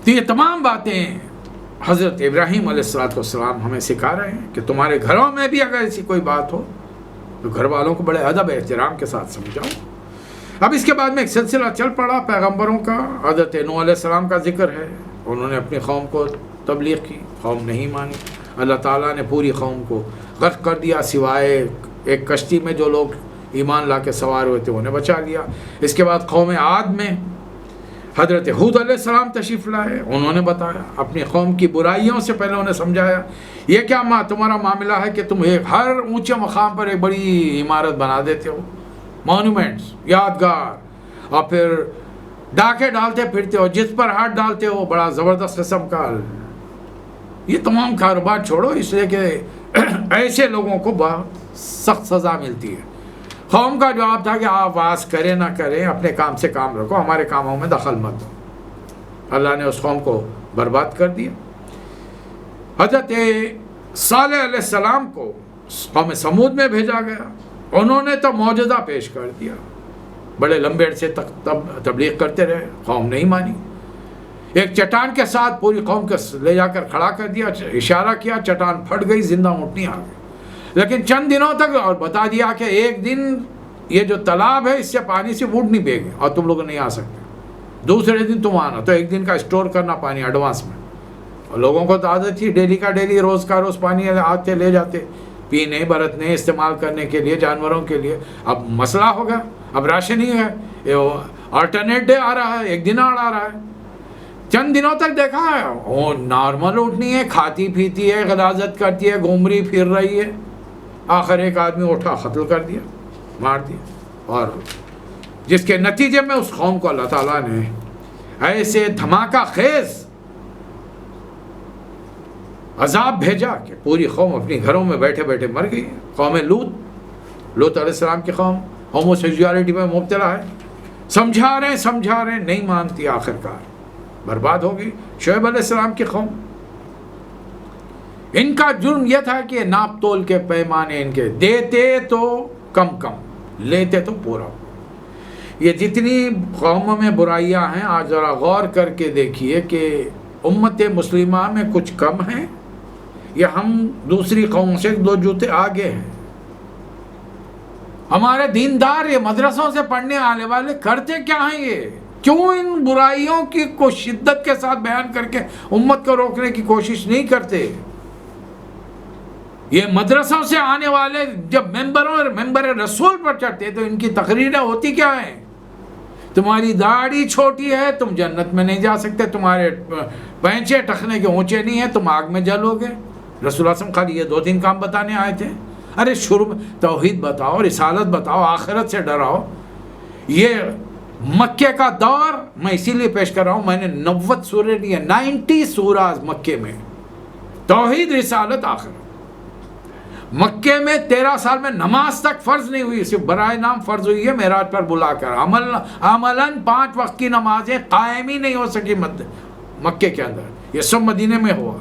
تو یہ تمام باتیں حضرت ابراہیم علیہ السلام ہمیں سکھا رہے ہیں کہ تمہارے گھروں میں بھی اگر ایسی کوئی بات ہو تو گھر والوں کو بڑے ادب احترام کے ساتھ سمجھاؤ. اب اس کے بعد میں ایک سلسلہ چل پڑا پیغمبروں کا. حضرت نوح علیہ السلام کا ذکر ہے. انہوں نے اپنی قوم کو تبلیغ کی, قوم نہیں مانی. اللہ تعالیٰ نے پوری قوم کو غرق کر دیا, سوائے ایک کشتی میں جو لوگ ایمان لا کے سوار ہوئے تھے انہیں بچا لیا. اس کے بعد قوم عاد میں حضرت ہود علیہ السلام تشریف لائے. انہوں نے بتایا اپنی قوم کی برائیوں سے پہلے انہیں سمجھایا یہ کیا تمہارا معاملہ ہے کہ تم ایک ہر اونچے مقام پر ایک بڑی عمارت بنا دیتے ہو, مونومنٹس, یادگار, اور پھر ڈاکے ڈالتے پھرتے ہو, جس پر ہاتھ ڈالتے ہو بڑا زبردست قسم کا. یہ تمام کاروبار چھوڑو, اس لیے کہ ایسے لوگوں کو بہت سخت سزا ملتی ہے. قوم کا جواب تھا کہ آپ واز کریں نہ کریں, اپنے کام سے کام رکھو, ہمارے کاموں میں دخل مت دو. اللہ نے اس قوم کو برباد کر دیا. حضرت صالح علیہ السلام کو قوم سمود میں بھیجا گیا. انہوں نے تو معجزہ پیش کر دیا, بڑے لمبے عرصے تک تبلیغ کرتے رہے, قوم نہیں مانی. ایک چٹان کے ساتھ پوری قوم کو لے جا کر کھڑا کر دیا, اشارہ کیا, چٹان پھٹ گئی, زندہ اونٹنی آ گئی. لیکن چند دنوں تک اور بتا دیا کہ ایک دن یہ جو تالاب ہے اس سے پانی سے ووٹ نہیں بہے گی اور تم لوگ نہیں آ سکتے. دوسرے دن تم آنا, تو ایک دن کا اسٹور کرنا پانی ایڈوانس میں. اور لوگوں کو تو عادت تھی ڈیلی کا ڈیلی, روز کا روز پانی آتے لے جاتے, پینے برتنے استعمال کرنے کے لیے, جانوروں کے لیے. اب مسئلہ ہوگا, اب راشن ہی ہے, آلٹرنیٹ ڈے آ رہا ہے, ایک دن آ رہا ہے. چند دنوں تک دیکھا ہے وہ نارمل اٹھنی ہے, کھاتی پیتی ہے, غلاظت کرتی ہے, گھومری پھر رہی ہے. آخر ایک آدمی اٹھا, قتل کر دیا, مار دیا. اور جس کے نتیجے میں اس قوم کو اللہ تعالیٰ نے ایسے دھماکہ خیز عذاب بھیجا کہ پوری قوم اپنی گھروں میں بیٹھے بیٹھے مر گئی. قوم لوط علیہ السلام کی قوم ہوموسیکسولیٹی میں مبتلا ہے. سمجھا رہے نہیں مانتی, آخرکار برباد ہو گئی. شعیب علیہ السلام کی قوم, ان کا جرم یہ تھا کہ ناپ تول کے پیمانے ان کے دیتے تو کم, لیتے تو پورا. یہ جتنی قوموں میں برائیاں ہیں آج ذرا غور کر کے دیکھیے کہ امت مسلمہ میں کچھ کم ہیں یا ہم دوسری قوموں سے 2 جوتے آگے ہیں. ہمارے دیندار یہ مدرسوں سے پڑھنے آنے والے کرتے کیا ہیں, یہ کیوں ان برائیوں کی کو شدت کے ساتھ بیان کر کے امت کو روکنے کی کوشش نہیں کرتے. یہ مدرسوں سے آنے والے جب ممبر رسول پر چڑھتے تو ان کی تقریریں ہوتی کیا ہیں, تمہاری داڑھی چھوٹی ہے تم جنت میں نہیں جا سکتے, تمہارے پینچے ٹخنے کے اونچے نہیں ہیں تم آگ میں جلو گے. رسول اللہ صلی اللہ علیہ وسلم خالی یہ 2-3 کام بتانے آئے تھے. ارے شروع میں توحید بتاؤ, رسالت بتاؤ, آخرت سے ڈراؤ. یہ مکے کا دور میں اسی لیے پیش کر رہا ہوں, میں نے 90 سورے لیے, 90 سوراز مکے میں, توحید, رسالت, آخرت. مکے میں 13 سال میں نماز تک فرض نہیں ہوئی, صرف برائے نام فرض ہوئی ہے معراج پر بلا کر. عملاً 5 وقت کی نمازیں قائم ہی نہیں ہو سکی مکے کے اندر. یہ سب مدینے میں ہوا.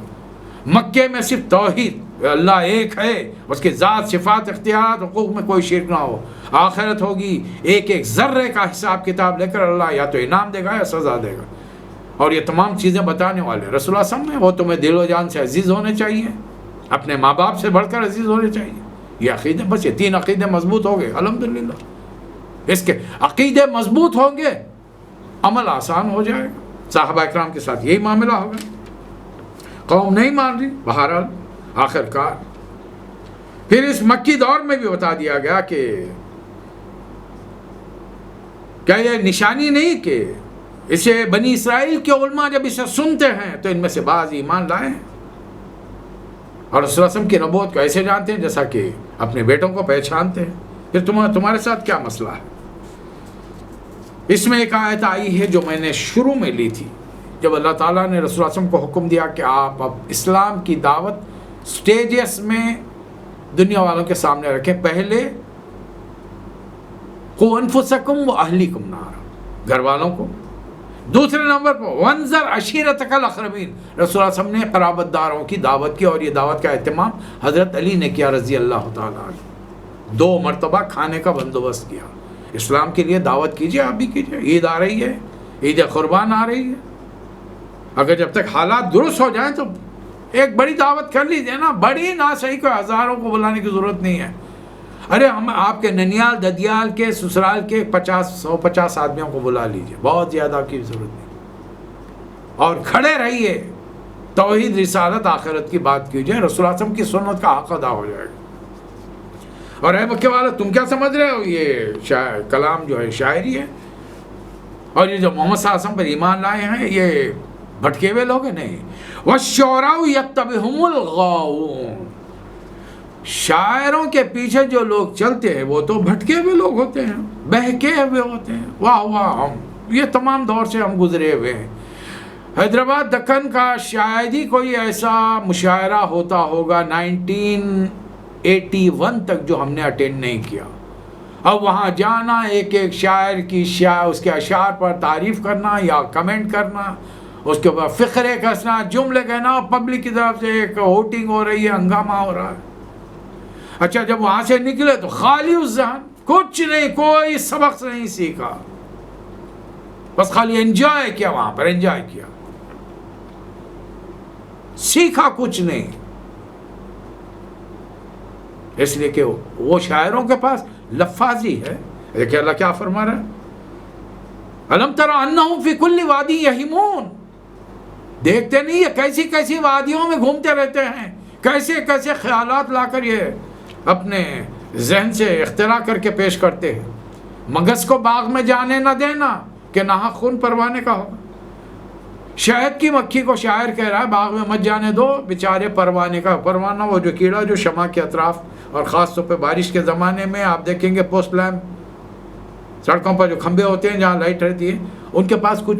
مکے میں صرف توحید, اللہ ایک ہے, اس کے ذات, صفات, اختیارات, حقوق میں کوئی شرک نہ ہو. آخرت ہوگی, ایک ذرے کا حساب کتاب لے کر اللہ یا تو انعام دے گا یا سزا دے گا. اور یہ تمام چیزیں بتانے والے رسول اللہ صلی اللہ علیہ وسلم. وہ تمہیں دل و جان سے عزیز ہونے چاہیے, اپنے ماں باپ سے بڑھ کر عزیز ہونے چاہیے. یہ عقیدے, بس یہ 3 عقیدے مضبوط ہو گئے الحمدللہ. اس کے عقیدے مضبوط ہوں گے, عمل آسان ہو جائے گا. صحابہ اکرام کے ساتھ یہی معاملہ ہوگا. قوم نہیں مان رہی, بہرحال آخرکار پھر اس مکی دور میں بھی بتا دیا گیا کہ کیا یہ نشانی نہیں کہ اسے بنی اسرائیل کے علماء جب اسے سنتے ہیں تو ان میں سے بعض ایمان لائے ہیں اور رسول اللہ صلی اللہ علیہ وسلم کی نبوت کو ایسے جانتے ہیں جیسا کہ اپنے بیٹوں کو پہچانتے ہیں. پھر تمہارے ساتھ کیا مسئلہ ہے؟ اس میں ایک آیت آئی ہے جو میں نے شروع میں لی تھی جب اللہ تعالیٰ نے رسول اللہ صلی اللہ علیہ وسلم کو حکم دیا کہ آپ اب اسلام کی دعوت سٹیجز میں دنیا والوں کے سامنے رکھیں. پہلے قُوْ أَنفُسَكُمْ وَأَهْلِكُمْ نَارًا, گھر والوں کو. دوسرے نمبر پر وَانذِرْ عَشِيرَتَكَ الْأَقْرَبِينَ, رسول اللہ صلی اللہ علیہ وسلم نے قرابت داروں کی دعوت کی, اور یہ دعوت کا اہتمام حضرت علی نے کیا رضی اللہ تعالیٰ عنہ. 2 مرتبہ کھانے کا بندوبست کیا. اسلام کے لیے دعوت کیجئے, آپ بھی کیجئے. عید آ رہی ہے, عید قربان آ رہی ہے, اگر جب تک حالات درست ہو جائیں تو ایک بڑی دعوت کر لیجیے نا، بڑی نہ صحیح کوئی ہزاروں کو بلانے کی ضرورت نہیں ہے. ارے ہم آپ کے ننیال ددیال کے سسرال کے 150 آدمیوں کو بلا لیجیے، بہت زیادہ کی ضرورت نہیں. اور کھڑے رہیے، توحید رسالت آخرت کی بات کیجیے، رسول اللہ صلی اللہ علیہ وسلم کی سنت کا حق ادا ہو جائے گا. اور اے مکے والا تم کیا سمجھ رہے ہو یہ کلام جو ہے شاعری ہے؟ اور یہ جو محمد صلی اللہ علیہ وسلم پر ایمان لائے ہیں یہ بھٹکے ہوئے لوگ ہیں؟ نہیں. وَالشُّعَرَاءُ يَتَّبِعُهُمُ الْغَاوُونَ، شاعروں کے پیچھے جو لوگ چلتے ہیں وہ تو بھٹکے ہوئے لوگ ہوتے ہیں، بہکے ہوئے ہوتے ہیں. واہ واہ، ہم یہ تمام دور سے ہم گزرے ہوئے ہیں. حیدرآباد دکن کا شاید ہی کوئی ایسا مشاعرہ ہوتا ہوگا 1981 تک جو ہم نے اٹینڈ نہیں کیا. اب وہاں جانا، ایک ایک شاعر کی اس کے اشعار پر تعریف کرنا یا کمنٹ کرنا، اس کے بعد فقرے کسنا، جملے کہنا، پبلک کی طرف سے ایک ووٹنگ ہو رہی ہے، ہنگامہ ہو رہا ہے. اچھا جب وہاں سے نکلے تو خالی اس ذہن، کچھ نہیں، کوئی سبق نہیں سیکھا، بس خالی انجوائے کیا، وہاں پر انجوائے کیا، سیکھا کچھ نہیں. اس لیے کہ وہ شاعروں کے پاس لفاظی ہے. دیکھیں اللہ کیا فرما رہا ہے، الم تر انہم فی کل وادی یہیمون، دیکھتے نہیں یہ کیسی کیسی وادیوں میں گھومتے رہتے ہیں، کیسے کیسے خیالات لا کر یہ اپنے ذہن سے اختراع کر کے پیش کرتے ہیں. مگس کو باغ میں جانے نہ دینا کہ ناحق خون پروانے کا ہوگا. شہد کی مکھی کو شاعر کہہ رہا ہے باغ میں مت جانے دو، بیچارے پروانے کا. پروانہ وہ جو کیڑا جو شمع کے اطراف اور خاص طور پہ بارش کے زمانے میں آپ دیکھیں گے پوسٹ لیمپ سڑکوں پر جو کھمبے ہوتے ہیں جہاں لائٹ رہتی ہے، ان کے پاس کچھ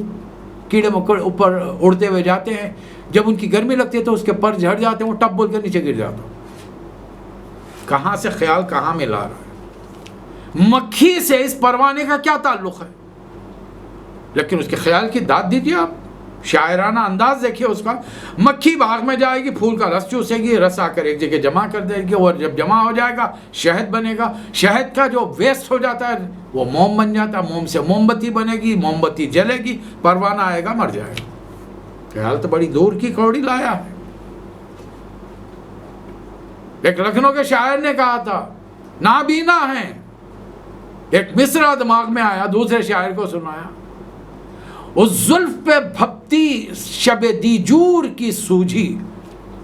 کیڑے مکوڑے اوپر اڑتے ہوئے جاتے ہیں. جب ان کی گرمی لگتی ہے تو اس کے پر جھڑ جاتے ہیں، وہ ٹپ بول کے نیچے گر جاتا. کہاں سے خیال کہاں میں لا رہا ہے. مکھی سے اس پروانے کا کیا تعلق ہے؟ لیکن اس کے خیال کی داد دیجیے آپ، شاعرانہ انداز دیکھیے اس کا. مکھی باغ میں جائے گی، پھول کا رس چوسے گی، رس آ کر ایک جگہ جمع کر دے گی، اور جب جمع ہو جائے گا شہد بنے گا. شہد کا جو ویسٹ ہو جاتا ہے وہ موم بن جاتا ہے، موم سے موم بتی بنے گی، موم بتی جلے گی، پروانہ آئے گا، مر جائے گا. خیال تو بڑی دور کی کوڑی لایا ہے. ایک لکھنؤ کے شاعر نے کہا تھا نابینا ہیں، ایک مصرع دماغ میں آیا، دوسرے شاعر کو سنایا. اس زلف پہ بھپتی شب دیجور کی سوجھی،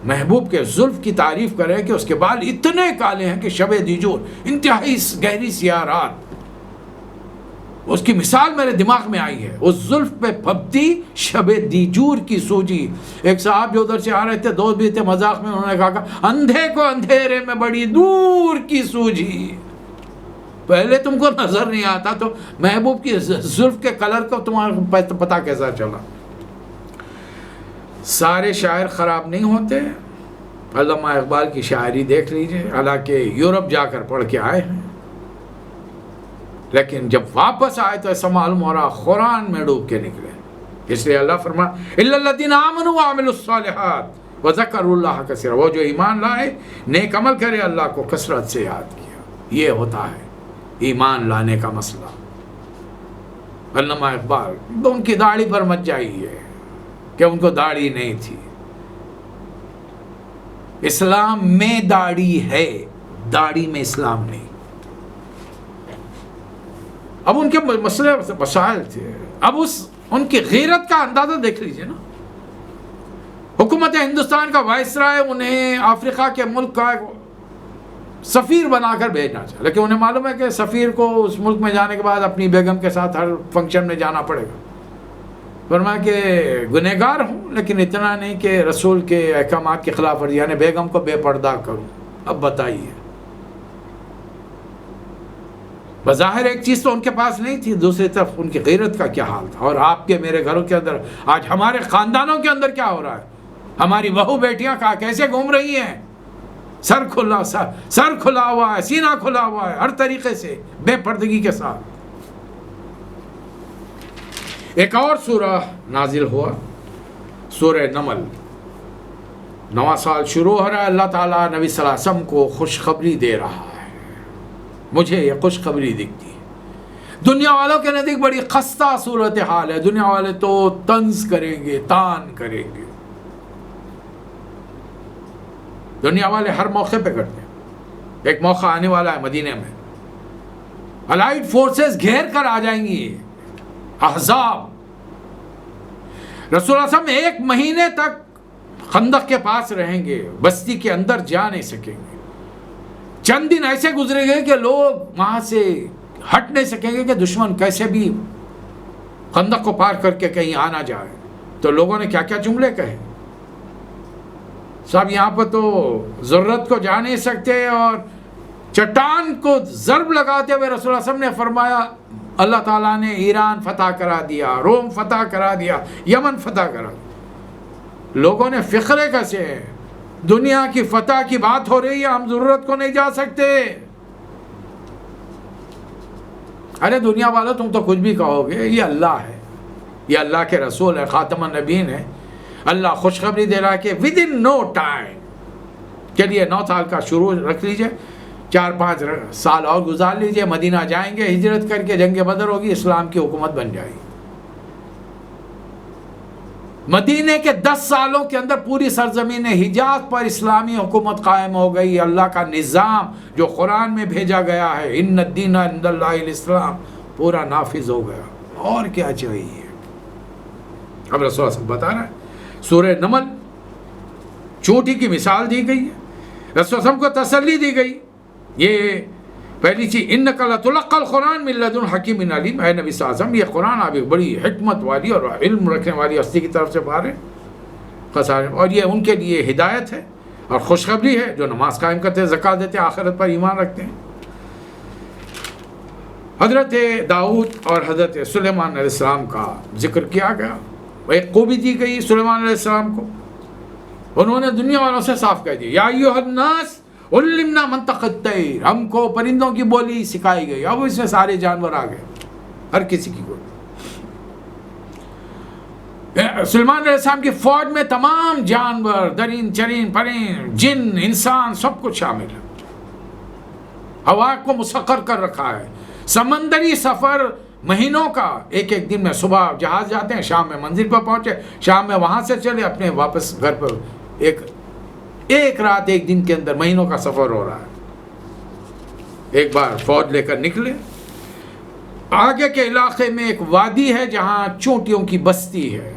محبوب کے زلف کی تعریف کرے کہ اس کے بال اتنے کالے ہیں کہ شب دیجور، انتہائی گہری سیاہ رات. اس کی مثال میرے دماغ میں آئی ہے، اس زلف پہ پھبتی شب دیجور کی سوجھی. ایک صاحب جو ادھر سے آ رہے تھے، دوست بھی تھے، مذاق میں انہوں نے کہا کہ اندھے کو اندھیرے میں بڑی دور کی سوجھی. پہلے تم کو نظر نہیں آتا تو محبوب کی زلف کے کلر کو تمہارا پتا کیسا چلا. سارے شاعر خراب نہیں ہوتے. علامہ اقبال کی شاعری دیکھ لیجئے، حالانکہ یورپ جا کر پڑھ کے آئے ہیں، لیکن جب واپس آئے تو ایسا معلوم ہو رہا قرآن میں ڈوب کے نکلے. اس لیے اللہ فرما اِلَّا الَّذِينَ آمَنُوا وَعَمِلُوا الصَّالِحَاتِ وَذَكَرُوا اللَّهَ كَثِيرًا، وہ جو ایمان لائے، نیک عمل کرے، اللہ کو کثرت سے یاد کیا. یہ ہوتا ہے ایمان لانے کا مسئلہ. علامہ اقبال تو ان کی داڑھی پر مت جائیے کہ ان کو داڑھی نہیں تھی. اسلام میں داڑھی ہے، داڑھی میں اسلام نہیں. اب ان کے مسئلے مسائل تھے. اب ان کی غیرت کا اندازہ دیکھ لیجئے نا. حکومت ہندوستان کا وائسرائے انہیں افریقہ کے ملک کا سفیر بنا کر بھیجنا چاہا، لیکن انہیں معلوم ہے کہ سفیر کو اس ملک میں جانے کے بعد اپنی بیگم کے ساتھ ہر فنکشن میں جانا پڑے گا. فرمایا کہ گنہگار ہوں لیکن اتنا نہیں کہ رسول کے احکامات کی خلاف ورزی، یعنی بیگم کو بے پردہ کروں. اب بتائیے، بظاہر ایک چیز تو ان کے پاس نہیں تھی، دوسری طرف ان کی غیرت کا کیا حال تھا. اور آپ کے میرے گھروں کے اندر آج ہمارے خاندانوں کے اندر کیا ہو رہا ہے؟ ہماری بہو بیٹیاں کیسے گھوم رہی ہیں، سر کھلا ہوا ہے، سینہ کھلا ہوا ہے، ہر طریقے سے بے پردگی کے ساتھ. ایک اور سورہ نازل ہوا، سورہ نمل. نواں سال شروع ہو رہا ہے، اللہ تعالیٰ نبی صلی اللہ علیہ وسلم کو خوشخبری دے رہا ہے. مجھے یہ خوشخبری دکھتی ہے. دنیا والوں کے نزدیک بڑی خستہ صورتحال ہے. دنیا والے تو طنز کریں گے, تان کریں گے. دنیا والے ہر موقع پہ کرتے ہیں. ایک موقع آنے والا ہے مدینے میں, الائیڈ فورسز گھیر کر آ جائیں گی, احزاب. رسول اللہ صلی اللہ علیہ وسلم 1 مہینے تک خندق کے پاس رہیں گے, بستی کے اندر جا نہیں سکیں گے. چند دن ایسے گزرے گئے کہ لوگ وہاں سے ہٹ نہیں سکیں گے کہ دشمن کیسے بھی خندق کو پار کر کے کہیں آ نہ جائے. تو لوگوں نے کیا کیا جملے کہے. صاحب یہاں پر تو ضرورت کو جا نہیں سکتے, اور چٹان کو ضرب لگاتے ہوئے رسول اللہ صلی اللہ علیہ وسلم نے فرمایا اللہ تعالیٰ نے ایران فتح کرا دیا, روم فتح کرا دیا, یمن فتح کرا دیا. لوگوں نے فخرے کیسے ہیں, دنیا کی فتح کی بات ہو رہی ہے, ہم ضرورت کو نہیں جا سکتے. ارے دنیا والوں تم تو کچھ بھی کہو گے, یہ اللہ ہے, یہ اللہ کے رسول ہے, خاتم النبیین ہے. اللہ خوشخبری دے رہا ہے کہ ود ان نو ٹائم, چلیے 9 سال کا شروع رکھ لیجئے, 4-5 سال اور گزار لیجئے, مدینہ جائیں گے ہجرت کر کے, جنگ بدر ہوگی, اسلام کی حکومت بن جائے گی. مدینے کے 10 سالوں کے اندر پوری سرزمین حجاز پر اسلامی حکومت قائم ہو گئی. اللہ کا نظام جو قرآن میں بھیجا گیا ہے, ان الدین عند اللہ الاسلام, پورا نافذ ہو گیا. اور کیا چاہیے. اب رسول اللہ صلی اللہ علیہ وسلم بتا رہا ہے, سورہ نمل چونٹی کی مثال دی گئی ہے, رسول اللہ کو تسلی دی گئی. یہ پہلی چیز, انک لتلقی القرآن من لدن حکیم علیم. اے نبی صلی اللہ علیہ وسلم, یہ قرآن آپ ایک بڑی حکمت والی اور علم رکھنے والی ہستی کی طرف سے پا رہے ہیں, اور یہ ان کے لیے ہدایت ہے اور خوشخبری ہے جو نماز قائم کرتے ہیں, زکوٰۃ دیتے ہیں, آخرت پر ایمان رکھتے ہیں. حضرت داؤد اور حضرت سلیمان علیہ السلام کا ذکر کیا گیا. ایک خوبی دی گئی سلیمان علیہ السلام کو, انہوں نے دنیا والوں سے صاف کہہ دیا, یا ایھا الناس علمنا منطق الطیر, ہم کو پرندوں کی بولی سکھائی گئی. اب اس میں سارے جانور آ گئے, ہر کسی کی بولی. سلیمان علیہ السلام کی فوج میں تمام جانور, درین چرین, پرند, جن, انسان, سب کچھ شامل ہے. ہوا کو مسخر کر رکھا ہے. سمندری سفر مہینوں کا, ایک دن میں صبح جہاز جاتے ہیں, شام میں منزل پر پہنچے, شام میں وہاں سے چلے اپنے واپس گھر پر. ایک رات 1 دن کے اندر مہینوں کا سفر ہو رہا ہے. ایک بار فوج لے کر نکلے. آگے کے علاقے میں ایک وادی ہے جہاں چونٹیوں کی بستی ہے.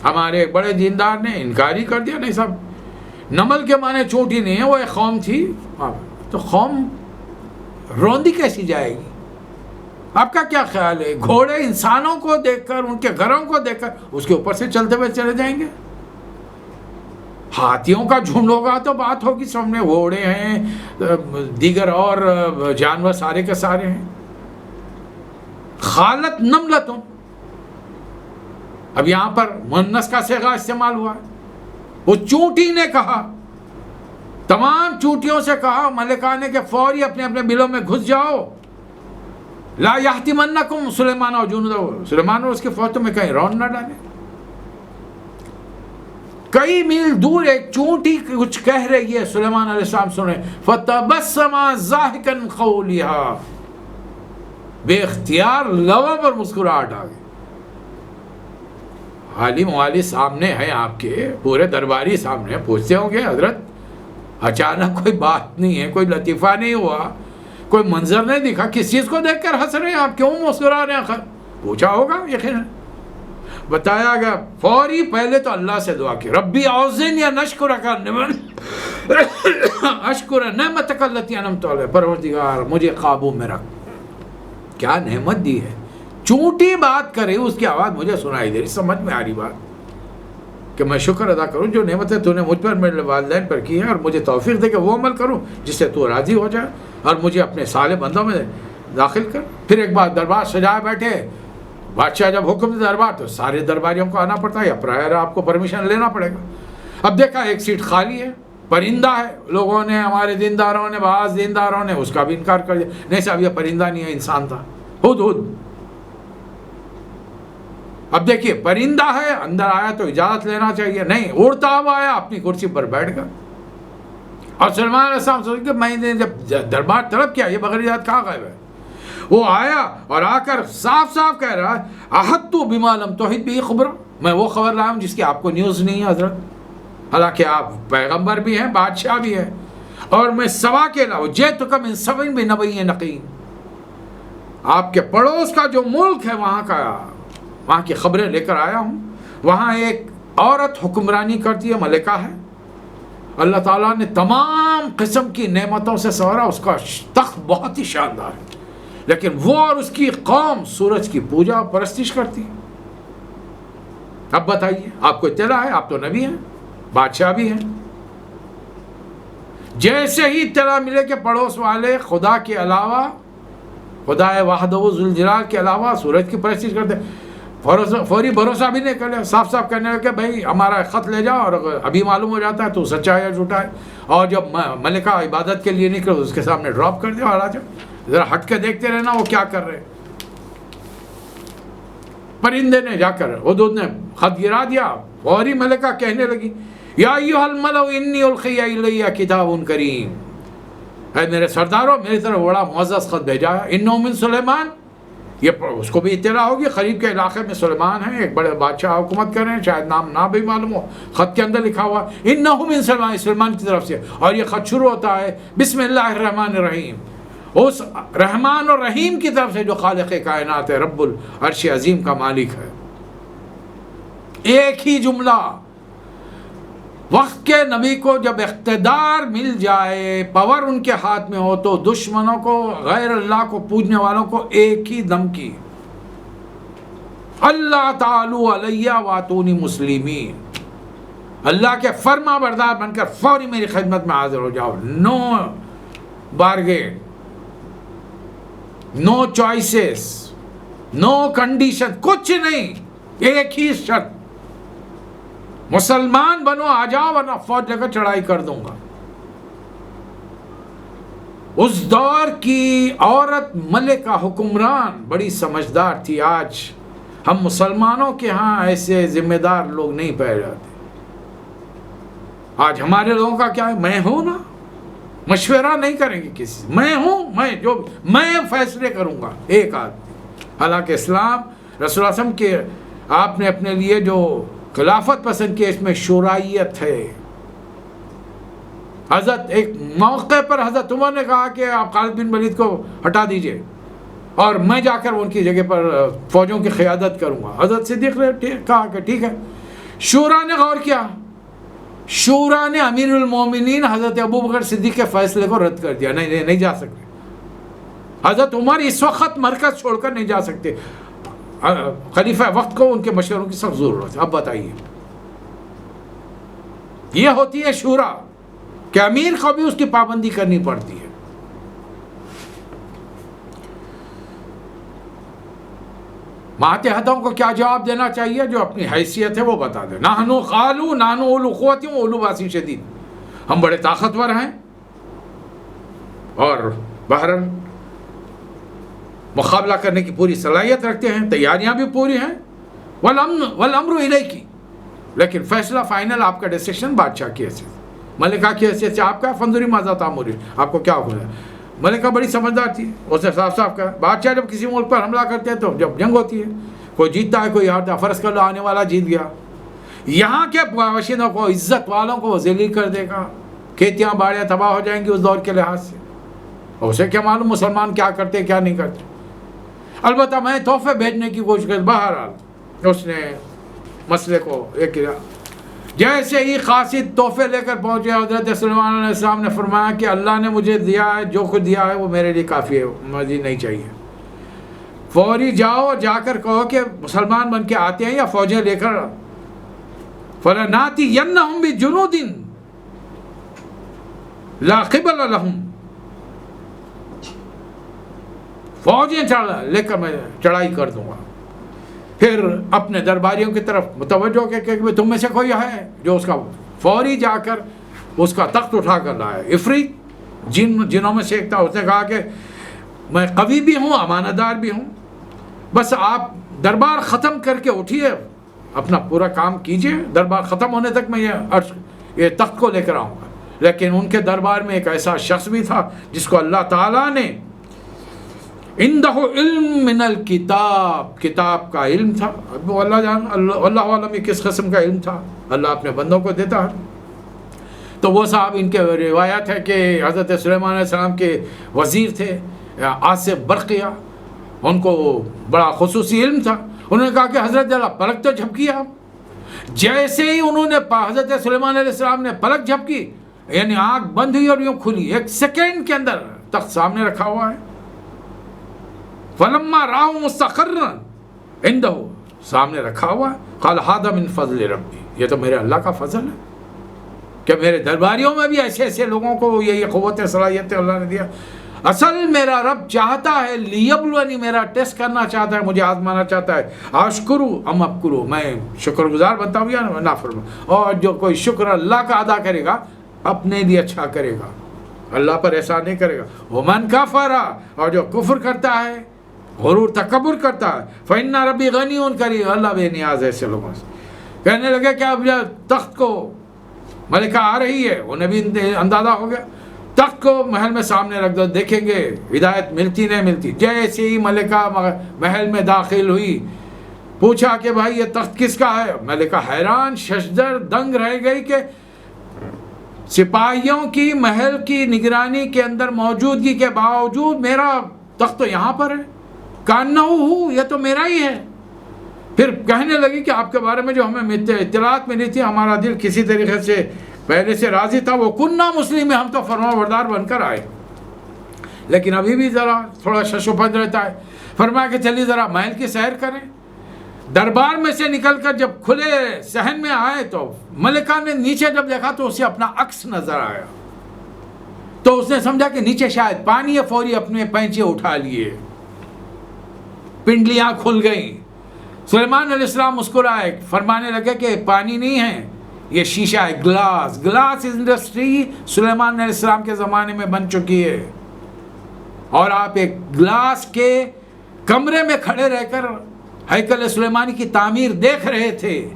ہمارے بڑے دیندار نے انکار ہی کر دیا, نہیں صاحب نمل کے معنی چونٹی نہیں ہے, وہ ایک قوم تھی. تو قوم روندی کیسی جائے گی؟ آپ کا کیا خیال ہے, گھوڑے انسانوں کو دیکھ کر, ان کے گھروں کو دیکھ کر اس کے اوپر سے چلتے ہوئے چلے جائیں گے؟ ہاتھیوں کا جھنڈ ہوگا تو بات ہوگی, سامنے گھوڑے ہیں, دیگر اور جانور سارے کے سارے ہیں. خالت نملتن, اب یہاں پر مؤنث کا صیغہ استعمال ہوا ہے. وہ چونٹی نے کہا, تمام چونٹیوں سے کہا ملکہ نے کہ فوری اپنے اپنے بلوں میں گھس جاؤ. لا یحتمنکم سلیمان و جنودہ, سلیمان اور اس کی فوج تو میں کہیں رون نہ ڈالے. کئی میل دور ایک چونٹی کچھ کہہ رہی ہے, سلیمان علیہ السلام سنیں. فتبسم ضاحکا قولها, بے اختیار لبوں پر مسکراہٹ آ گئی. عالم والی سامنے ہے, آپ کے پورے درباری سامنے, پوچھتے ہوں گے حضرت اچانک کوئی بات نہیں ہے, کوئی لطیفہ نہیں ہوا, کوئی منظر نہیں دکھا, کس چیز کو دیکھ کر ہنس رہے ہیں آپ, کیوں مسکرا رہے ہیں؟ پوچھا ہوگا یقیناً. بتایا گیا فوری پہلے تو اللہ سے دعا کی, ربی اوزن یا نشکرک اشکر نعمتک التی انعمت علی, پروردگار مجھے قابو میں رکھ. کیا نعمت دی ہے, چونٹی بات کرے اس کی آواز مجھے سنائی دے رہی. سمجھ میں آ رہی بات کہ میں شکر ادا کروں جو نعمتیں تو نے مجھ پر, میرے والدین پر کی ہیں, اور مجھے توفیق دے کہ وہ عمل کروں جس سے تو راضی ہو جائے, اور مجھے اپنے صالح بندوں میں داخل کر. پھر ایک بار دربار سجائے بیٹھے, بادشاہ جب حکم دے دربار تو سارے درباریوں کو آنا پڑتا ہے, یا پرائر آپ کو پرمیشن لینا پڑے گا. اب دیکھا ایک سیٹ خالی ہے, پرندہ ہے, لوگوں نے, ہمارے دینداروں نے, بعض دینداروں نے اس کا بھی انکار کر دیا, نہیں صاحب یہ پرندہ نہیں ہے, انسان تھا, ہدہد. اب دیکھیے پرندہ ہے, اندر آیا تو اجازت لینا چاہیے, نہیں, اڑتا ہوا آیا, اپنی کرسی پر بیٹھ گیا. اور سلمان علیہ السلام سوچ کہ میں نے جب دربار طلب کیا, یہ بغیر اجازت کہاں غائب ہے؟ وہ آیا اور آ کر صاف صاف کہہ رہا ہے احط بما لم تحط به خبرا، میں وہ خبر لایا ہوں جس کی آپ کو نیوز نہیں ہے حضرت، حالانکہ آپ پیغمبر بھی ہیں، بادشاہ بھی ہیں، اور میں سوا کے علاوہ جئتک من سبع بنبأ یقین، آپ کے پڑوس کا جو ملک ہے وہاں کی خبریں لے کر آیا ہوں۔ وہاں ایک عورت حکمرانی کرتی ہے، ملکہ ہے، اللہ تعالیٰ نے تمام قسم کی نعمتوں سے سوارا، اس کا تخت بہت ہی شاندار ہے، لیکن وہ اور اس کی قوم سورج کی پوجا پرستش کرتی ہے۔ اب بتائیے، آپ کو اطلاع ہے، آپ تو نبی ہیں، بادشاہ بھی ہیں، جیسے ہی اطلاع ملے کہ پڑوس والے خدا کے علاوہ، خدا وحدہ ذوالجلال کے علاوہ سورج کی پرستش کرتے، فوری بھروسہ بھی نہیں کر لیا، صاف صاف کہنے لگے کہ بھائی ہمارا خط لے جاؤ، اور ابھی معلوم ہو جاتا ہے تو سچا ہے یا جھوٹا ہے، اور جب ملکہ عبادت کے لیے نکلے اس کے سامنے ڈراپ کر دیا، اور آ جاؤ ذرا ہٹ کے دیکھتے رہنا وہ کیا کر رہے۔ پرندے نے جا کر ہدہد نے خط گرا دیا، فوری ملکہ کہنے لگی یا ایھا الملأ انی القی الی کتاب کریم، اے میرے سرداروں میری طرف بڑا معزز خط بھیجا ہے، انہ من سلیمان، یہ اس کو بھی اطلاع ہوگی، قریب کے علاقے میں سلیمان ہیں، ایک بڑے بادشاہ حکومت کر رہے ہیں، شاید نام نہ بھی معلوم ہو، خط کے اندر لکھا ہوا انہ من سلیمان، سلیمان کی طرف سے، اور یہ خط شروع ہوتا ہے بسم اللہ الرحمن الرحیم، اس رحمان اور رحیم کی طرف سے جو خالق کائنات ہے، رب العرش عظیم کا مالک ہے۔ ایک ہی جملہ، وقت کے نبی کو جب اقتدار مل جائے، پاور ان کے ہاتھ میں ہو، تو دشمنوں کو، غیر اللہ کو پوجنے والوں کو ایک ہی دم کی اللہ تعالی علیہ واتونی مسلمین، اللہ کے فرما بردار بن کر فوری میری خدمت میں حاضر ہو جاؤ، نو بارگین، نو چوائسز، نو کنڈیشن، کچھ نہیں، ایک ہی شرط، مسلمان بنو آ جاؤ ورنہ فوج لے کر چڑھائی کر دوں گا۔ اس دور کی عورت ملکہ حکمران بڑی سمجھدار تھی، آج ہم مسلمانوں کے ہاں ایسے ذمہ دار لوگ نہیں پائے جاتے۔ آج ہمارے لوگوں کا کیا ہے، میں ہوں نا، مشورہ نہیں کریں گے کسی سے، میں ہوں، میں فیصلے کروں گا، ایک آدمی۔ حالانکہ اسلام رسول اللہ صلی اللہ علیہ وسلم کے آپ نے اپنے لیے جو خلافت پسند کی، اس میں شورائیت ہے۔ حضرت ایک موقع پر حضرت عمر نے کہا کہ آپ خالد بن ولید کو ہٹا دیجئے اور میں جا کر ان کی جگہ پر فوجوں کی قیادت کروں گا۔ حضرت صدیق نے کہا کہ ٹھیک ہے۔ شورا نے غور کیا، شورا نے امیر المومنین حضرت ابوبکر صدیق کے فیصلے کو رد کر دیا، نہیں جا سکتے۔ حضرت عمر اس وقت مرکز چھوڑ کر نہیں جا سکتے، خلیفہ وقت کو ان کے مشوروں کی سخت ضرورت ہے۔ اب بتائیے، یہ ہوتی ہے شورا کہ امیر کو بھی اس کی پابندی کرنی پڑتی ہے۔ ماتحتوں کو کیا جواب دینا چاہیے؟ جو اپنی حیثیت ہے وہ بتا دے، نحنو قالو نحنو اولو قوت و اولو باس شدید، ہم بڑے طاقتور ہیں اور بہرحال مقابلہ کرنے کی پوری صلاحیت رکھتے ہیں، تیاریاں بھی پوری ہیں، والامر الیک، لیکن فیصلہ فائنل آپ کا ڈیسیشن بادشاہ کی حیثیت، ملکہ کی حیثیت سے آپ کا فانظری ماذا تأمرون، آپ کو کیا حکم ہے۔ ملکہ بڑی سمجھدار تھی، اس نے صاف صاف کہا، بادشاہ جب کسی ملک پر حملہ کرتے ہیں تو جب جنگ ہوتی ہے، کوئی جیتتا ہے کوئی ہارتا ہے، فرض کر لو آنے والا جیت گیا، یہاں کے باشندوں کو، عزت والوں کو وہ ذلیل کر دے گا، کھیتیاں باڑیاں تباہ ہو جائیں گی اس دور کے لحاظ سے، اسے کیا معلوم مسلمان کیا کرتے کیا نہیں کرتے۔ البتہ میں تحفے بھیجنے کی کوشش کر، بہرحال اس نے مسئلے کو ایک کیا۔ جیسے ہی قاصد تحفے لے کر پہنچے، حضرت سلیمان علیہ السلام نے فرمایا کہ اللہ نے مجھے دیا ہے، جو کچھ دیا ہے وہ میرے لیے کافی ہے، مزید نہیں چاہیے۔ فوری جاؤ، جا کر کہو کہ مسلمان بن کے آتے ہیں یا فوجیں لے کر، فَلَنَأْتِيَنَّهُمْ بِجُنُودٍ لَا قِبَلَ لَهُمْ، فوجیں لے کر میں چڑھائی کر دوں گا۔ پھر اپنے درباریوں کی طرف متوجہ کہ تم میں سے کوئی ہے جو اس کا، فوری جا کر اس کا تخت اٹھا کر لایا۔ عفریت جنوں میں سے ایک تھا، اس نے کہا کہ میں قوی بھی ہوں، امانت دار بھی ہوں، بس آپ دربار ختم کر کے اٹھیے، اپنا پورا کام کیجئے، دربار ختم ہونے تک میں یہ تخت کو لے کر آؤں گا۔ لیکن ان کے دربار میں ایک ایسا شخص بھی تھا جس کو اللہ تعالیٰ نے عندہ علم من الکتاب، کتاب کا علم تھا. اب وہ اللہ عالم کس قسم کا علم تھا، اللہ اپنے بندوں کو دیتا ہے. تو وہ صاحب ان کے روایت ہے کہ حضرت سلیمان علیہ السلام کے وزیر تھے آصف برقیہ، ان کو بڑا خصوصی علم تھا. انہوں نے کہا کہ حضرت ذرا پلک تو جھپکی آپ. جیسے ہی انہوں نے حضرت سلیمان علیہ السلام نے پلک جھپکی، یعنی آنکھ بند ہوئی اور یوں کھلی، 1 سیکنڈ کے اندر تخت سامنے رکھا ہوا ہے. فلما راؤ مستقرا عنده، سامنے رکھا ہوا ہے. قال هذا من فضل ربی، یہ تو میرے اللہ کا فضل ہے کہ میرے درباریوں میں بھی ایسے ایسے لوگوں کو یہ قوت صلاحیت اللہ نے دیا. اصل میرا رب چاہتا ہے لیبلونی، میرا ٹیسٹ کرنا چاہتا ہے، مجھے آزمانا چاہتا ہے. اشکرو ام ابکرو، میں شکر گزار بنتا ہوں یا نافرمان. اور جو کوئی شکر اللہ کا ادا کرے گا اپنے لیے اچھا کرے گا، اللہ پر احسان نہیں کرے گا. ومن کفر، اور جو کفر کرتا ہے، غرور تکبر کرتا ہے، فإن ربی غنی کریم، اللہ بے نیاز ہے ایسے لوگوں سے. کہنے لگے کہ اب تخت کو ملکہ آ رہی ہے، انہیں بھی اندازہ ہو گیا. تخت کو محل میں سامنے رکھ دو، دیکھیں گے ہدایت ملتی نہیں ملتی. جیسے ہی ملکہ محل میں داخل ہوئی، پوچھا کہ بھائی یہ تخت کس کا ہے. ملکہ حیران ششدر دنگ رہ گئی کہ سپاہیوں کی محل کی نگرانی کے اندر موجودگی کے باوجود میرا تخت تو یہاں پر ہے، کانہو، یہ تو میرا ہی ہے. پھر کہنے لگی کہ آپ کے بارے میں جو ہمیں اطلاعات ملی تھی، ہمارا دل کسی طریقے سے پہلے سے راضی تھا. وہ کننا مسلم میں، ہم تو فرمانبردار بن کر آئے، لیکن ابھی بھی ذرا تھوڑا شش و پنج رہتا ہے. فرمایا کہ چلیے ذرا محل کی سیر کریں. دربار میں سے نکل کر جب کھلے صحن میں آئے تو ملکہ نے نیچے جب دیکھا تو اسے اپنا عکس نظر آیا. تو اس نے سمجھا کہ نیچے شاید پانی ہے، فوری اپنے پینچے اٹھا لیے، پنڈلیاں کھل گئیں. سلیمان علیہ السلام مسکرائے، فرمانے لگے کہ پانی نہیں ہے، یہ شیشہ ہے، گلاس انڈسٹری سلیمان علیہ السلام کے زمانے میں بن چکی ہے. اور آپ ایک گلاس کے کمرے میں کھڑے رہ کر ہیکل سلیمانی کی تعمیر دیکھ رہے تھے.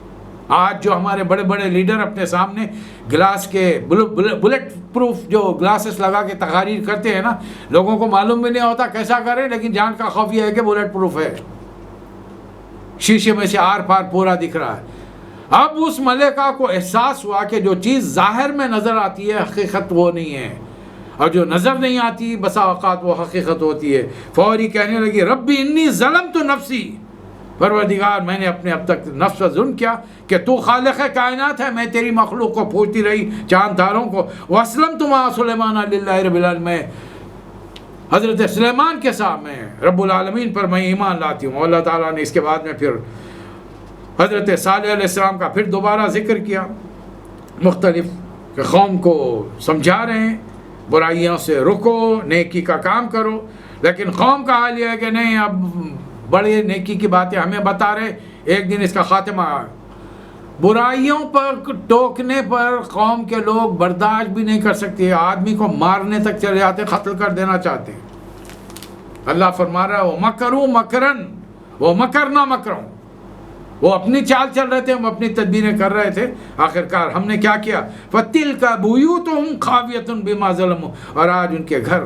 آج جو ہمارے بڑے بڑے لیڈر اپنے سامنے گلاس کے بلٹ پروف جو گلاسز لگا کے تقاریر کرتے ہیں نا، لوگوں کو معلوم بھی نہیں ہوتا کیسا کریں، لیکن جان کا خوف یہ ہے کہ بلٹ پروف ہے، شیشے میں سے آر پار پورا دکھ رہا ہے. اب اس ملکہ کو احساس ہوا کہ جو چیز ظاہر میں نظر آتی ہے حقیقت وہ نہیں ہے، اور جو نظر نہیں آتی بسا اوقات وہ حقیقت ہوتی ہے. فوری کہنے لگی ربی انی ظلمت نفسی، پروردگار میں نے اپنے اب تک نفس پر ظلم کیا کہ تو خالق کائنات ہے، میں تیری مخلوق کو پوجتی رہی، چاند تاروں کو. واسلمت مع سلیمان للہ رب العالمین، حضرت سلیمان کے ساتھ میں رب العالمین پر میں ایمان لاتی ہوں. اللہ تعالیٰ نے اس کے بعد میں پھر حضرت صالح علیہ السلام کا پھر دوبارہ ذکر کیا، مختلف کہ قوم کو سمجھا رہے ہیں برائیوں سے رکو، نیکی کا کام کرو. لیکن قوم کا حال یہ ہے کہ نہیں، اب بڑے نیکی کی باتیں ہمیں بتا رہے، ایک دن اس کا خاتمہ. برائیوں پر ٹوکنے پر قوم کے لوگ برداشت بھی نہیں کر سکتے، آدمی کو مارنے تک چلے جاتے، قتل کر دینا چاہتے ہیں. اللہ فرما رہا ہے وَمَكَرُوا مَكْرًا وَمَكَرْنَا مَكْرًا، وہ اپنی چال چل رہے تھے، ہم اپنی تدبیریں کر رہے تھے. آخرکار ہم نے کیا کیا؟ فَتِلْكَ بُيُوتُهُمْ خَاوِيَةٌ بِمَا ظَلَمُوا، اور آج ان کے گھر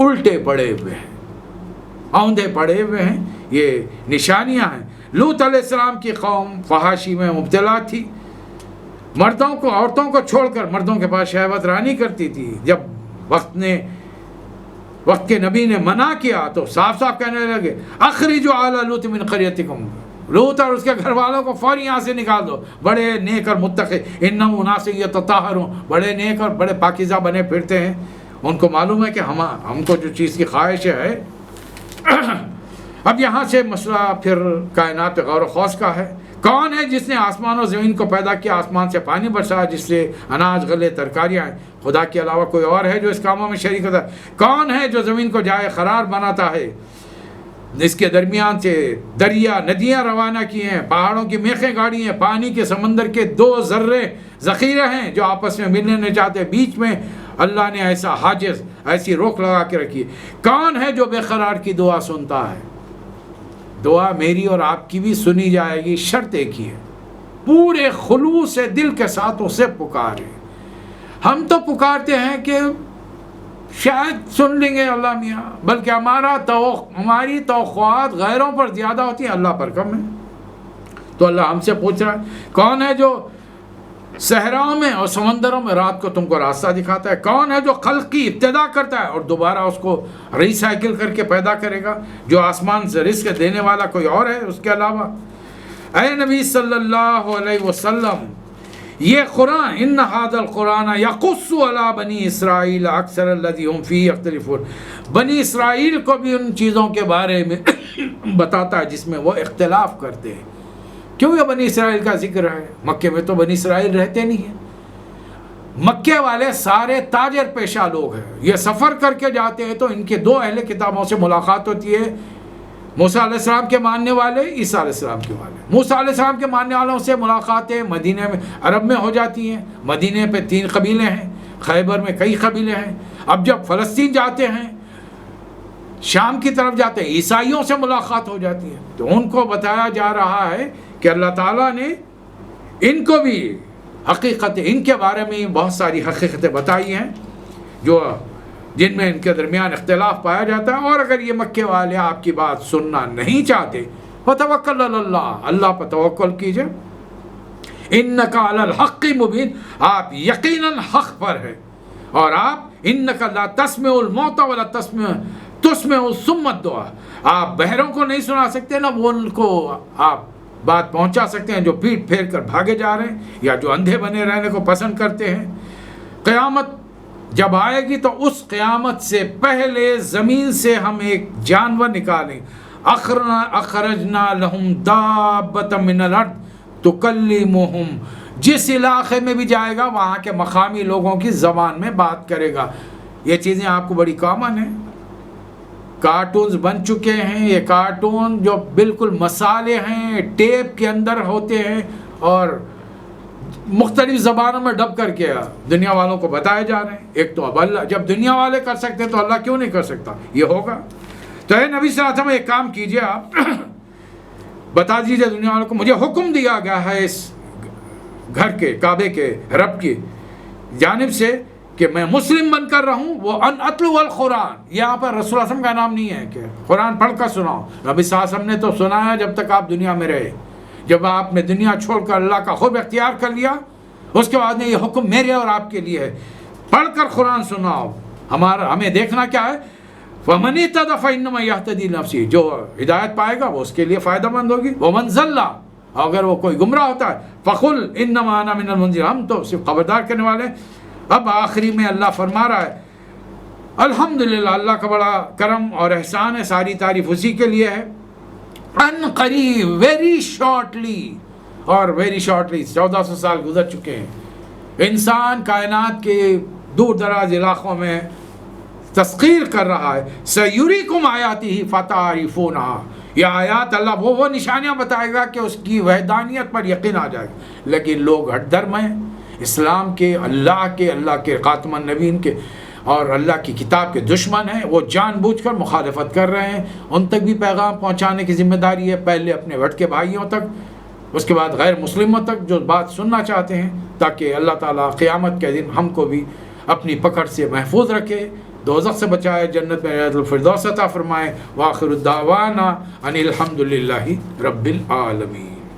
الٹے پڑے ہوئے ہیں، اوندھے پڑے ہوئے ہیں. یہ نشانیاں ہیں. لوط علیہ السلام کی قوم فحاشی میں مبتلا تھی، مردوں کو عورتوں کو چھوڑ کر مردوں کے پاس شہوت رانی کرتی تھی. جب وقت کے نبی نے منع کیا تو صاف صاف کہنے لگے اخرجوا آل لوط من قریتکم، لوط اور اس کے گھر والوں کو فوری یہاں سے نکال دو. بڑے نیک اور متقی، انہم اناس یتطہرون، بڑے نیک اور بڑے پاکیزہ بنے پھرتے ہیں. ان کو معلوم ہے کہ ہم کو جو چیز کی خواہش ہے. اب یہاں سے مسئلہ پھر کائنات پہ غور و خوض کا ہے. کون ہے جس نے آسمان و زمین کو پیدا کیا، آسمان سے پانی برسایا جس سے اناج غلے ترکاریاں ہیں؟ خدا کے علاوہ کوئی اور ہے جو اس کاموں میں شریک ہوتا ہے؟ کون ہے جو زمین کو جائے قرار بناتا ہے، اس کے درمیان سے دریا ندیاں روانہ کی ہیں، پہاڑوں کی میخیں گاڑی ہیں، پانی کے سمندر کے 2 ذرے ذخیرے ہیں جو آپس میں ملنے نہیں چاہتے، بیچ میں اللہ نے ایسا حاجز، ایسی روک لگا کے رکھی ہے. کون ہے جو بے قرار کی دعا سنتا ہے؟ دعا میری اور آپ کی بھی سنی جائے گی، شرط ایک ہی ہے، پورے خلوص دل کے ساتھ اسے پکارے. ہم تو پکارتے ہیں کہ شاید سن لیں گے اللہ میاں، بلکہ ہماری توقعات غیروں پر زیادہ ہوتی ہیں، اللہ پر کم ہے۔ تو اللہ ہم سے پوچھ رہا ہے کون ہے جو صحراؤں میں اور سمندروں میں رات کو تم کو راستہ دکھاتا ہے؟ کون ہے جو خلق کی ابتدا کرتا ہے اور دوبارہ اس کو ریسائیکل کر کے پیدا کرے گا؟ جو آسمان سے رزق دینے والا کوئی اور ہے اس کے علاوہ؟ اے نبی صلی اللہ علیہ وسلم، یہ قرآن ان ھذا القرآن یقص علی بنی اسرائیل اکثر الذی هم فیہ یختلفون، بنی اسرائیل کو بھی ان چیزوں کے بارے میں بتاتا ہے جس میں وہ اختلاف کرتے ہیں۔ کیوں یہ بنی اسرائیل کا ذکر ہے؟ مکے میں تو بنی اسرائیل رہتے نہیں ہیں، مکے والے سارے تاجر پیشہ لوگ ہیں، یہ سفر کر کے جاتے ہیں تو ان کے دو اہل کتابوں سے ملاقات ہوتی ہے، موسیٰ علیہ السلام کے ماننے والے، عیسیٰ علیہ السلام کے والے۔ موسیٰ علیہ السلام کے ماننے والوں سے ملاقاتیں مدینہ میں عرب میں ہو جاتی ہیں، مدینہ پہ 3 قبیلے ہیں، خیبر میں کئی قبیلے ہیں۔ اب جب فلسطین جاتے ہیں، شام کی طرف جاتے ہیں، عیسائیوں سے ملاقات ہو جاتی ہے، تو ان کو بتایا جا رہا ہے کہ اللہ تعالیٰ نے ان کو بھی حقیقت، ان کے بارے میں بہت ساری حقیقتیں بتائی ہیں جن میں ان کے درمیان اختلاف پایا جاتا ہے۔ اور اگر یہ مکے والے آپ کی بات سننا نہیں چاہتے فَتَوَكَّلْ عَلَى اللَّهِ، اللہ پر توکل کیجئے، اِنَّكَ عَلَى الْحَقِّ مُبِينٌ، آپ یقیناً حق پر ہے، اور آپ اِنَّكَ لَا تَسْمِعُ الْمَوْتَ وَلَا تُسْمِعُ الصُّمَّ الدُّعَاءَ، آپ بہروں کو نہیں سنا سکتے، نہ وہ ان کو آپ بات پہنچا سکتے ہیں جو پیٹ پھیر کر بھاگے جا رہے ہیں یا جو اندھے بنے رہنے کو پسند کرتے ہیں۔ قیامت جب آئے گی تو اس قیامت سے پہلے زمین سے ہم ایک جانور نکالیں، اخرجنا لہم دابۃ من الارض تکلمہم، جس علاقے میں بھی جائے گا وہاں کے مقامی لوگوں کی زبان میں بات کرے گا۔ یہ چیزیں آپ کو بڑی کامن ہیں، کارٹونز بن چکے ہیں، یہ کارٹون جو بالکل مسالے ہیں، ٹیپ کے اندر ہوتے ہیں اور مختلف زبانوں میں ڈب کر کے دنیا والوں کو بتائے جا رہے ہیں۔ ایک تو اب اللہ، جب دنیا والے کر سکتے ہیں تو اللہ کیوں نہیں کر سکتا؟ یہ ہوگا تو اے نبی صلی اللہ علیہ وسلم ایک کام کیجئے، آپ بتا دیجئے دنیا والوں کو، مجھے حکم دیا گیا ہے اس گھر کے، کعبے کے رب کی جانب سے کہ میں مسلم بن کر رہوں، وہ ان اتلو القرآن، یہاں پر رسول اللہ علیہ وسلم کا نام نہیں ہے کہ قرآن پڑھ کر سناؤ، نبی صلی اللہ علیہ وسلم نے تو سنایا جب تک آپ دنیا میں رہے۔ جب آپ نے دنیا چھوڑ کر اللہ کا خوب اختیار کر لیا، اس کے بعد میں یہ حکم میرے اور آپ کے لیے ہے، پڑھ کر قرآن سناؤ۔ ہمیں دیکھنا کیا ہے، وَمَنِ اهْتَدَىٰ فَإِنَّمَا يَهْتَدِي لِنَفْسِهِ، جو ہدایت پائے گا وہ اس کے لیے فائدہ مند ہوگی، وَمَنْ ضَلَّ، اگر وہ کوئی گمراہ ہوتا ہے فَقُلْ إِنَّمَا أَنَا مِنَ الْمُنذِرِينَ، ہم تو صرف خبردار کرنے والے ہیں۔ اب آخری میں اللہ فرما رہا ہے، الحمدللہ، اللہ کا بڑا کرم اور احسان ہے، ساری تعریف اسی کے لیے ہے۔ ان قریب، ویری شارٹلی، اور ویری شارٹلی 1400 سال گزر چکے ہیں، انسان کائنات کے دور دراز علاقوں میں تسخیر کر رہا ہے، سَيُرِيكُمْ آيَاتِهِ فَتَعْرِفُونَهَا، یہ آیات اللہ وہ نشانیاں بتائے گا کہ اس کی وحدانیت پر یقین آ جائے گا، لیکن لوگ ہٹ درم ہیں، اسلام کے، اللہ کے خاتم النبیین کے اور اللہ کی کتاب کے دشمن ہیں، وہ جان بوجھ کر مخالفت کر رہے ہیں۔ ان تک بھی پیغام پہنچانے کی ذمہ داری ہے، پہلے اپنے بھٹکے بھائیوں تک، اس کے بعد غیر مسلموں تک جو بات سننا چاہتے ہیں، تاکہ اللہ تعالیٰ قیامت کے دن ہم کو بھی اپنی پکڑ سے محفوظ رکھے، دوزخ سے بچائے، جنت میں رحمت الفردوس عطا فرمائے۔ وآخر الدعوانا ان الحمد للہ رب العالمین۔